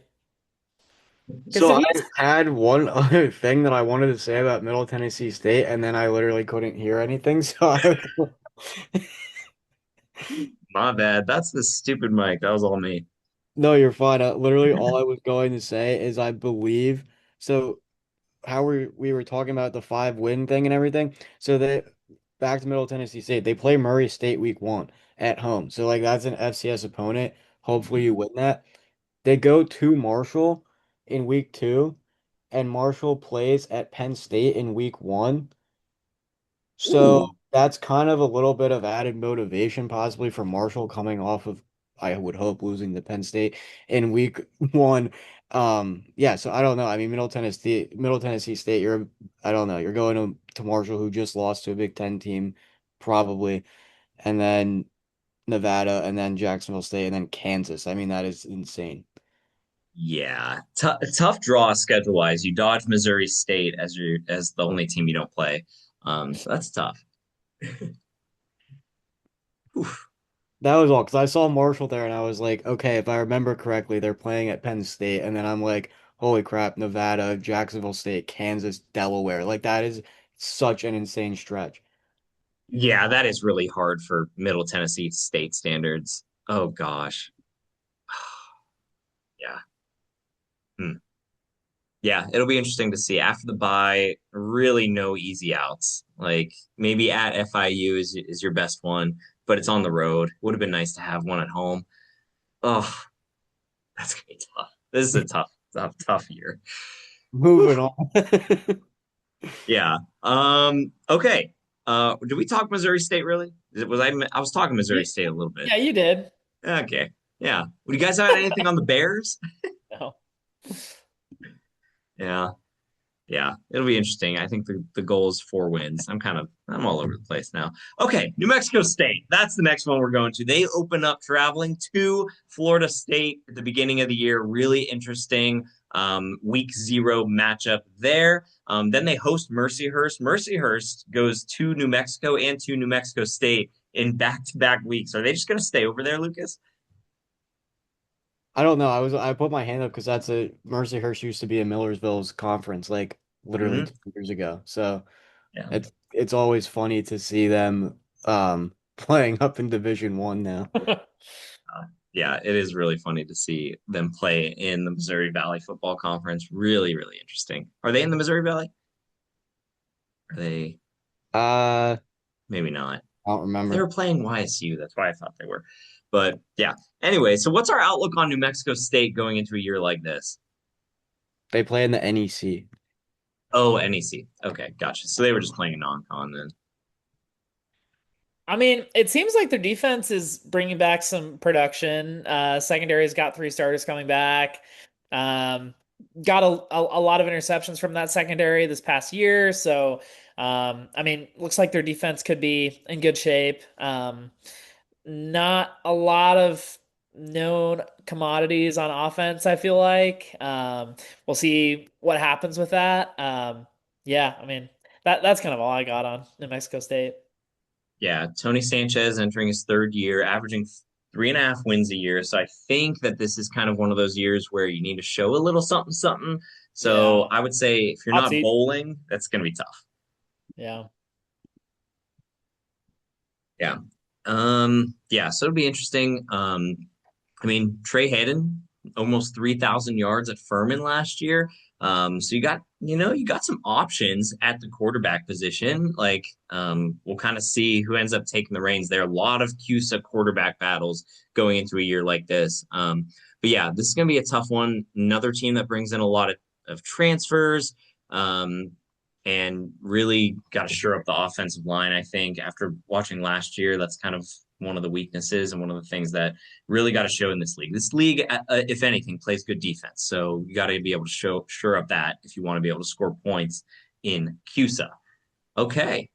Because so did I he? had one other thing that I wanted to say about Middle Tennessee State, and then I literally couldn't hear anything. My bad. That's the stupid mic. That was all me. No, you're fine. Literally, all I was going to say is I believe so. How we were talking about the 5-win thing and everything. So they back to Middle Tennessee State. They play Murray State week 1 at home. So like that's an FCS opponent. Hopefully you win that. They go to Marshall in week 2, and Marshall plays at Penn State in week 1. So Ooh. that's kind of a little bit of added motivation possibly for Marshall coming off of I would hope, losing to Penn State in week one. Yeah, so I don't know. I mean, Middle Tennessee State, I don't know. You're going to Marshall, who just lost to a Big Ten team, probably, and then Nevada, and then Jacksonville State, and then Kansas. I mean, that is insane. Yeah, tough draw schedule wise. You dodge Missouri State as the only team you don't play. So that's tough. Oof. That was all because I saw Marshall there and I was like, okay, if I remember correctly, they're playing at Penn State. And then I'm like, holy crap, Nevada, Jacksonville State, Kansas, Delaware. Like, that is such an insane stretch. Yeah, that is really hard for Middle Tennessee State standards. Oh gosh. Yeah. Hmm. Yeah, it'll be interesting to see after the bye. Really, no easy outs. Like maybe at FIU is your best one, but it's on the road. Would have been nice to have one at home. Oh, that's gonna be tough. This is a tough year. Moving Whew. on. Yeah. Okay. Did we talk Missouri State really? I was talking Missouri You, State a little bit. yeah, you did. Okay. Yeah. Would you guys have anything on the Bears? No. Yeah. Yeah, it'll be interesting. I think the goal is 4 wins. I'm all over the place now. Okay, New Mexico State. That's the next one we're going to. They open up traveling to Florida State at the beginning of the year. Really interesting week 0 matchup there. Then they host Mercyhurst. Mercyhurst goes to New Mexico and to New Mexico State in back-to-back weeks. Are they just going to stay over there, Lucas? I don't know. I put my hand up because Mercyhurst used to be a Millersville's conference, like literally Mm-hmm. 2 years ago. So Yeah. it's always funny to see them playing up in Division 1 now. Yeah, it is really funny to see them play in the Missouri Valley Football Conference. Really, really interesting. Are they in the Missouri Valley? Are they? I Maybe not. don't They remember. were playing YSU. That's why I thought they were. But yeah. Anyway, so what's our outlook on New Mexico State going into a year like this? They play in the NEC. Oh, NEC. Okay, gotcha. So they were just playing a non-con then. I mean, it seems like their defense is bringing back some production. Secondary's got 3 starters coming back. Um, got a lot of interceptions from that secondary this past year. So, I mean, looks like their defense could be in good shape. Not a lot of known commodities on offense, I feel like. We'll see what happens with that. Yeah, I mean, that's kind of all I got on New Mexico State. Yeah, Tony Sanchez entering his 3rd year, averaging 3.5 wins a year. So I think that this is kind of one of those years where you need to show a little something, something. So Yeah. I would say if you're Hot not seat. bowling, that's going to be tough. Yeah. Yeah. Yeah, so it'll be interesting. I mean, Trey Hayden, almost 3,000 yards at Furman last year. So you got some options at the quarterback position. Like, we'll kind of see who ends up taking the reins. There are a lot of CUSA quarterback battles going into a year like this. But yeah, this is going to be a tough one. Another team that brings in a lot of transfers. And really got to shore up the offensive line. I think after watching last year, that's kind of one of the weaknesses and one of the things that really got to show in this league. This league, if anything, plays good defense. So you got to be able to shore up that if you want to be able to score points in CUSA. Okay,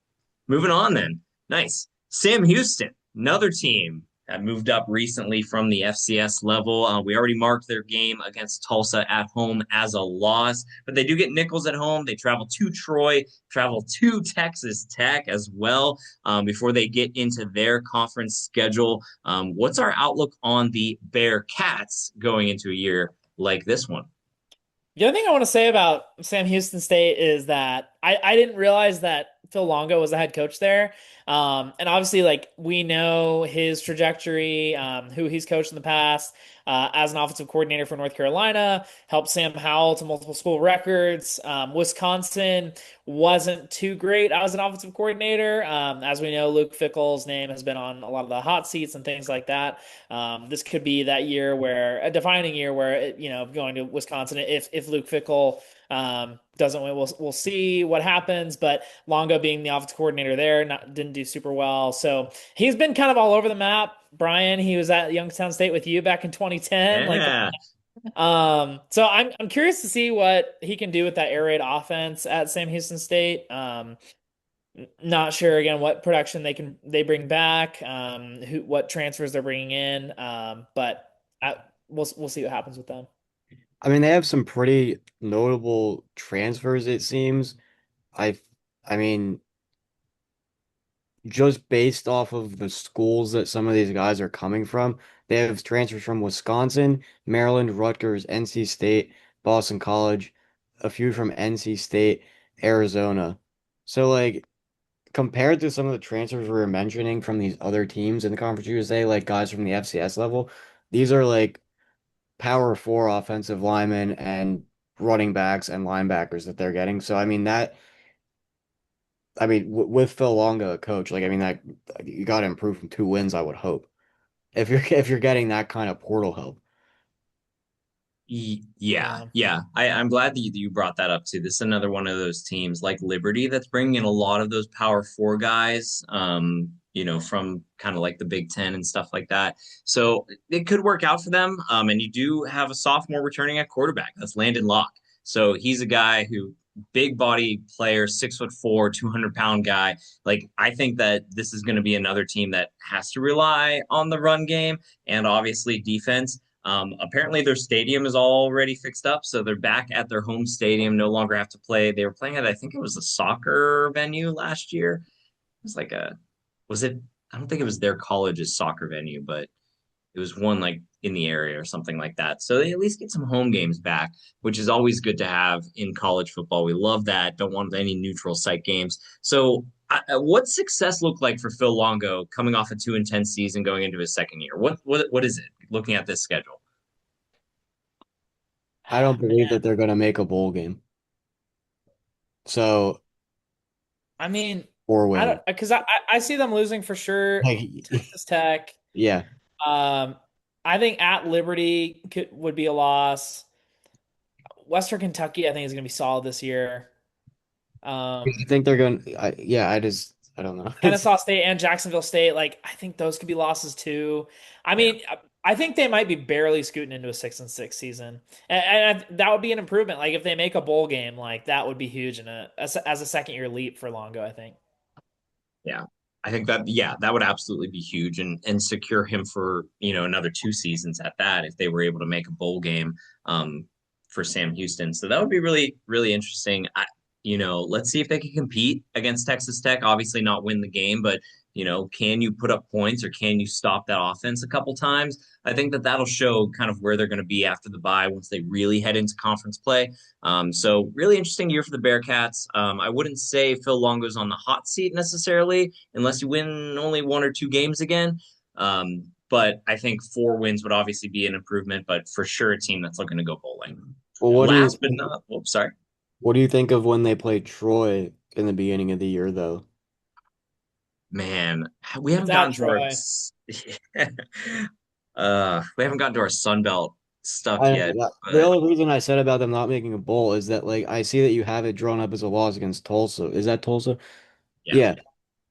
moving on then. Nice. Sam Houston, another team that moved up recently from the FCS level. We already marked their game against Tulsa at home as a loss, but they do get Nichols at home. They travel to Troy, travel to Texas Tech as well before they get into their conference schedule. What's our outlook on the Bearcats going into a year like this one? The other thing I want to say about Sam Houston State is that I didn't realize that Phil Longo was the head coach there. And obviously, like we know his trajectory, who he's coached in the past, as an offensive coordinator for North Carolina, helped Sam Howell to multiple school records. Wisconsin wasn't too great as an offensive coordinator. As we know, Luke Fickell's name has been on a lot of the hot seats and things like that. This could be that year where a defining year where going to Wisconsin if Luke Fickell Doesn't win. We'll see what happens. But Longo being the offensive coordinator there, didn't do super well. So he's been kind of all over the map. Bryan, he was at Youngstown State with you back in 2010. Yeah. So I'm curious to see what he can do with that air raid offense at Sam Houston State. Not sure again what production they bring back, what transfers they're bringing in, but we'll see what happens with them. I mean, they have some pretty notable transfers, it seems. I I mean, just based off of the schools that some of these guys are coming from, they have transfers from Wisconsin, Maryland, Rutgers, NC State, Boston College, a few from NC State, Arizona. So like compared to some of the transfers we were mentioning from these other teams in the Conference USA, like guys from the FCS level, these are like power four offensive linemen and running backs and linebackers that they're getting. So I mean, w with Phil Longo, a coach, like I mean that you got to improve from 2 wins, I would hope. If you're getting that kind of portal help. Yeah, yeah. I'm glad that you brought that up too. This is another one of those teams like Liberty that's bringing in a lot of those power four guys, from kind of like the Big Ten and stuff like that. So it could work out for them. And you do have a sophomore returning at quarterback. That's Landon Locke. So he's a guy who big body player, 6'4", 200-pound guy. Like I think that this is going to be another team that has to rely on the run game and obviously defense. Apparently their stadium is already fixed up, so they're back at their home stadium, no longer have to play. They were playing at, I think it was a soccer venue last year. It was like was it? I don't think it was their college's soccer venue, but it was one like in the area or something like that. So they at least get some home games back, which is always good to have in college football. We love that. Don't want any neutral site games. So what success look like for Phil Longo coming off a 2-10 season going into his second year? What is it looking at this schedule? I don't believe Man, that they're going to make a bowl game. So I mean, four I wins. don't because I see them losing for sure. Like Texas Tech. yeah. Um, I think at Liberty would be a loss. Western Kentucky, I think is going to be solid this year. I think they're going I don't know. It's Kennesaw State and Jacksonville State, like I think those could be losses too. I Yeah. mean, I think they might be barely scooting into a 6-6 season, and that would be an improvement. Like if they make a bowl game, like that would be huge in as a second year leap for Longo. I think. Yeah. I think that that would absolutely be huge and secure him for, another 2 seasons at that if they were able to make a bowl game for Sam Houston. So that would be really, really interesting. Let's see if they can compete against Texas Tech. Obviously not win the game, but can you put up points or can you stop that offense a couple times? I think that that'll show kind of where they're going to be after the bye once they really head into conference play. So really interesting year for the Bearcats. I wouldn't say Phil Longo's on the hot seat necessarily, unless you win only 1 or 2 games again. But I think 4 wins would obviously be an improvement, but for sure a team that's looking to go bowling. well, Last but not, sorry. what do you think of when they played Troy in the beginning of the year though? Man, we It's haven't at gotten to our Troy. we haven't gotten to our Sun Belt stuff I yet. the But only reason I said about them not making a bowl is that like I see that you have it drawn up as a loss against Tulsa. Is that Tulsa? yeah, Yeah.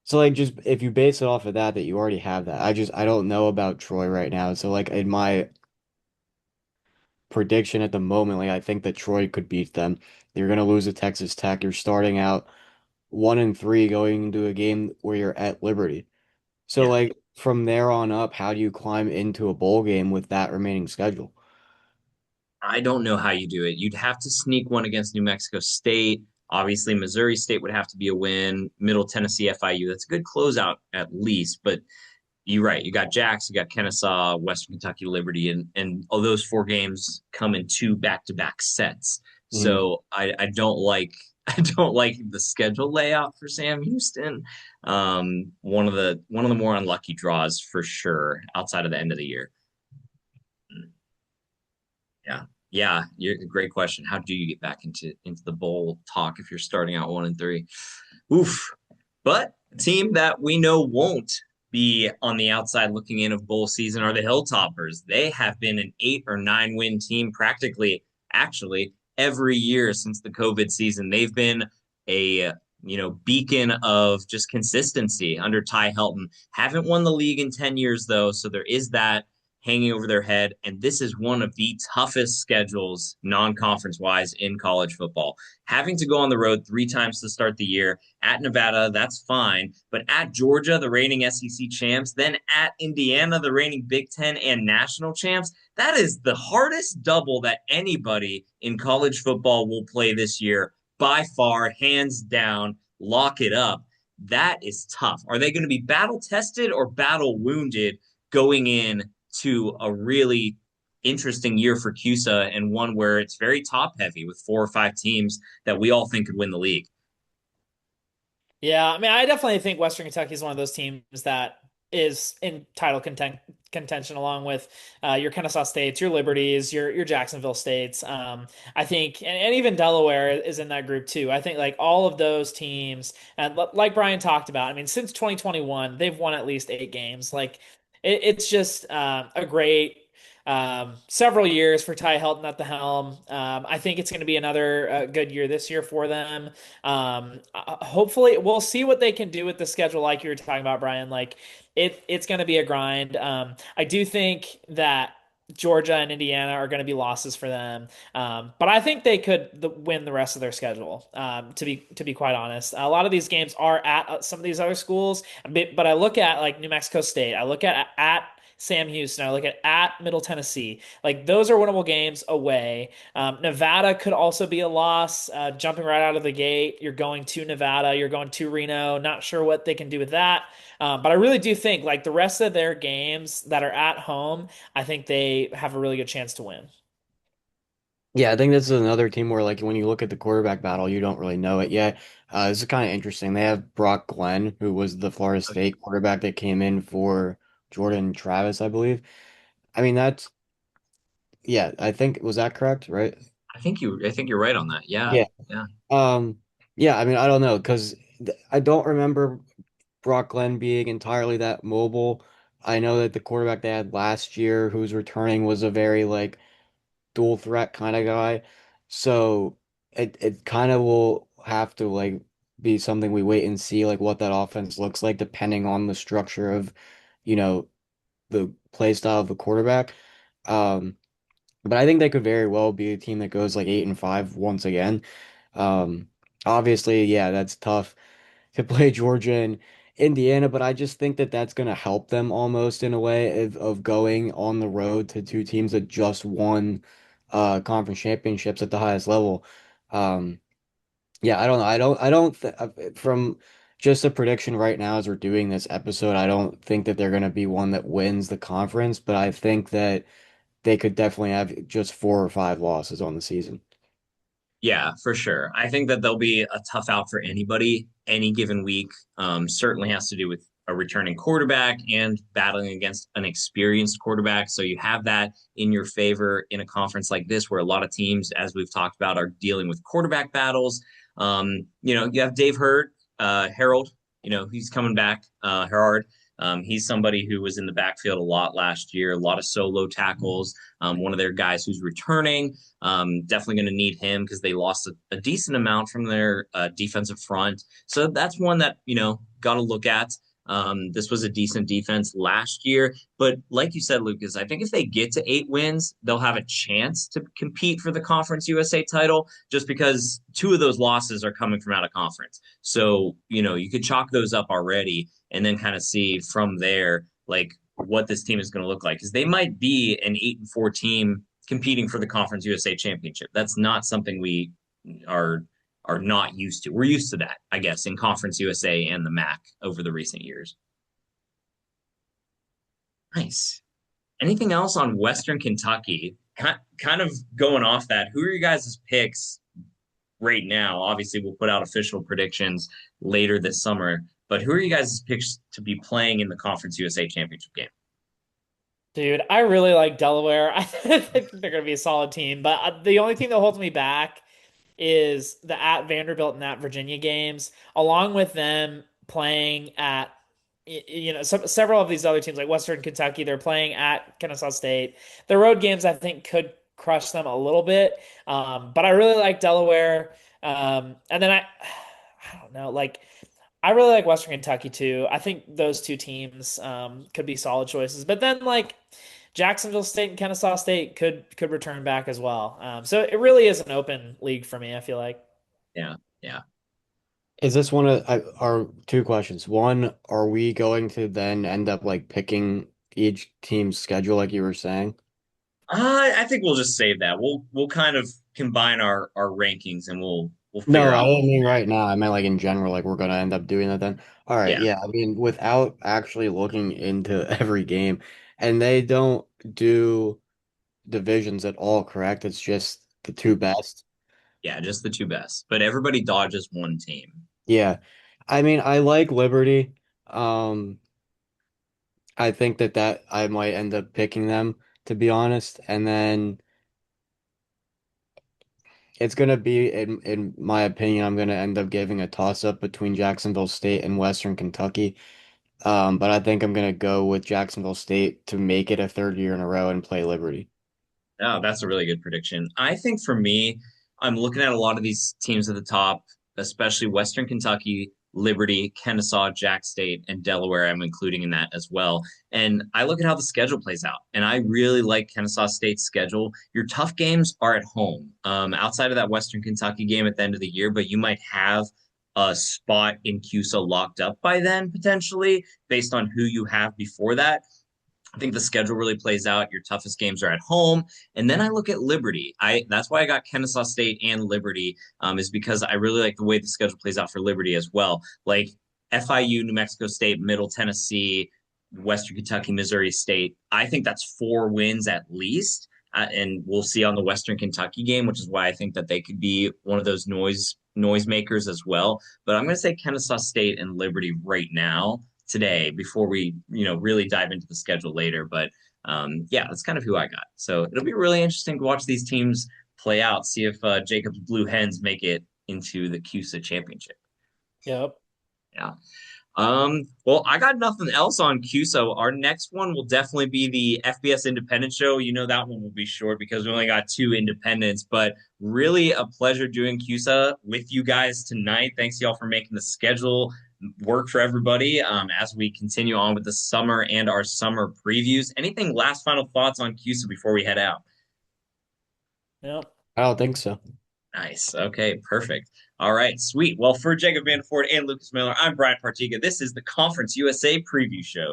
So like just if you base it off of that you already have that. I don't know about Troy right now. So like in my prediction at the moment, like I think that Troy could beat them. You're gonna lose to Texas Tech. You're starting out 1-3 going into a game where you're at Liberty. So yeah. like from there on up, how do you climb into a bowl game with that remaining schedule? I don't know how you do it. You'd have to sneak one against New Mexico State. Obviously, Missouri State would have to be a win. Middle Tennessee FIU. That's a good closeout at least. But you're right. You got Jax, you got Kennesaw, Western Kentucky, Liberty, and all those 4 games come in 2 back-to-back sets. Mhm. So I don't like I don't like the schedule layout for Sam Houston. One of the more unlucky draws for sure outside of the end of the year. Yeah. Yeah, you're great question. How do you get back into the bowl talk if you're starting out 1-3? Oof. But a team that we know won't be on the outside looking in of bowl season are the Hilltoppers. They have been an 8 or 9 win team practically, actually, every year since the COVID season. They've been a beacon of just consistency under Ty Helton. Haven't won the league in 10 years though, so there is that hanging over their head. And this is one of the toughest schedules, non-conference wise, in college football. Having to go on the road 3 times to start the year at Nevada, that's fine. But at Georgia, the reigning SEC champs, then at Indiana, the reigning Big Ten and national champs, that is the hardest double that anybody in college football will play this year by far, hands down. Lock it up. That is tough. Are they going to be battle tested or battle wounded going in to a really interesting year for CUSA, and one where it's very top heavy with 4 or 5 teams that we all think could win the league? Yeah, I mean, I definitely think Western Kentucky is one of those teams that is in title contention along with your Kennesaw States, your Liberties, your Jacksonville States. I think, and even Delaware is in that group too. I think like all of those teams, and like Bryan talked about, I mean, since 2021, they've won at least 8 games. Like it's just a great several years for Ty Helton at the helm. I think it's going to be another good year this year for them. Hopefully, we'll see what they can do with the schedule, like you were talking about, Bryan. Like it's going to be a grind. I do think that Georgia and Indiana are going to be losses for them, but I think they could win the rest of their schedule. To be quite honest, a lot of these games are at some of these other schools, but I look at like New Mexico State. I look at Sam Houston. I look at Middle Tennessee. Like those are winnable games away. Nevada could also be a loss. Jumping right out of the gate, you're going to Nevada. You're going to Reno. Not sure what they can do with that. But I really do think like the rest of their games that are at home, I think they have a really good chance to win. Yeah, I think this is another team where, like, when you look at the quarterback battle, you don't really know it yet. This is kind of interesting. They have Brock Glenn, who was the Florida State quarterback that came in for Jordan Travis, I believe. I mean, yeah, I think, was that correct, right? I think you're right on that. Yeah. Yeah. Yeah. Um, yeah, I mean, I don't know, because I don't remember Brock Glenn being entirely that mobile. I know that the quarterback they had last year, who's returning, was a very, like, dual threat kind of guy. So it kind of will have to like be something we wait and see like what that offense looks like depending on the structure of, you know, the play style of the quarterback. Um, but I think they could very well be a team that goes like 8-5 once again. Um, Obviously, yeah, that's tough to play Georgia and Indiana, but I just think that that's going to help them almost in a way of going on the road to two teams that just won conference championships at the highest level. Um, yeah, I don't know. I don't th from just a prediction right now as we're doing this episode, I don't think that they're going to be one that wins the conference, but I think that they could definitely have just 4 or 5 losses on the season. Yeah, for sure. I think that they'll be a tough out for anybody any given week. Certainly has to do with a returning quarterback and battling against an experienced quarterback. So you have that in your favor in a conference like this, where a lot of teams, as we've talked about, are dealing with quarterback battles. You have Dave Harold. He's coming back. Herard. He's somebody who was in the backfield a lot last year, a lot of solo tackles. One of their guys who's returning. Definitely going to need him because they lost a decent amount from their defensive front. So that's one that, got to look at. This was a decent defense last year. But like you said, Lucas, I think if they get to 8 wins, they'll have a chance to compete for the Conference USA title just because 2 of those losses are coming from out of conference. So, you could chalk those up already and then kind of see from there, like, what this team is going to look like. Because they might be an 8-4 team competing for the Conference USA championship. That's not something we are not used to. We're used to that, I guess, in Conference USA and the MAC over the recent years. Nice. Anything else on Western Kentucky? Kind of going off that, who are you guys' picks right now? Obviously, we'll put out official predictions later this summer, but who are you guys' picks to be playing in the Conference USA championship game? Dude, I really like Delaware. I think they're going to be a solid team, but the only thing that holds me back is the at Vanderbilt and at Virginia games, along with them playing at several of these other teams like Western Kentucky. They're playing at Kennesaw State. The road games I think could crush them a little bit. But I really like Delaware. And then I don't know, like I really like Western Kentucky too. I think those two teams could be solid choices. But then like Jacksonville State and Kennesaw State could return back as well. So it really is an open league for me, I feel like. Yeah, yeah. Is this our two questions? One, are we going to then end up like picking each team's schedule like you were saying? I think we'll just save that. We'll kind of combine our rankings and we'll No, figure I out didn't what. mean right now. I meant like in general, like we're gonna end up doing that then. All right, Yeah, yeah. I mean, without actually looking into every game, and they don't do divisions at all, correct? It's just the two best. yeah, just the two best. But everybody dodges one team. Yeah. I mean, I like Liberty. Um, I think that I might end up picking them, to be honest. And then it's gonna be, in my opinion, I'm gonna end up giving a toss up between Jacksonville State and Western Kentucky. But I think I'm gonna go with Jacksonville State to make it a third year in a row and play Liberty. Oh, that's a really good prediction. I think for me, I'm looking at a lot of these teams at the top, especially Western Kentucky, Liberty, Kennesaw, Jack State, and Delaware. I'm including in that as well. And I look at how the schedule plays out, and I really like Kennesaw State's schedule. Your tough games are at home, outside of that Western Kentucky game at the end of the year, but you might have a spot in CUSA locked up by then, potentially, based on who you have before that. I think the schedule really plays out. Your toughest games are at home, and then I look at Liberty. I That's why I got Kennesaw State and Liberty, is because I really like the way the schedule plays out for Liberty as well. Like FIU, New Mexico State, Middle Tennessee, Western Kentucky, Missouri State. I think that's 4 wins at least, and we'll see on the Western Kentucky game, which is why I think that they could be one of those noisemakers as well. But I'm going to say Kennesaw State and Liberty right now today before we really dive into the schedule later. But yeah, that's kind of who I got. So it'll be really interesting to watch these teams play out, see if Jacob's Blue Hens make it into the CUSA championship. Yep. Yeah. Well, I got nothing else on CUSA. Our next one will definitely be the FBS Independent Show. You know that one will be short because we only got two independents, but really a pleasure doing CUSA with you guys tonight. Thanks y'all for making the schedule work for everybody as we continue on with the summer and our summer previews. Anything last final thoughts on CUSA before we head out? Yep. I don't think so. Nice. Okay, perfect. All right, sweet. Well, for Jacob Vanderford and Lucas Miller, I'm Brian Partiga. This is the Conference USA Preview Show.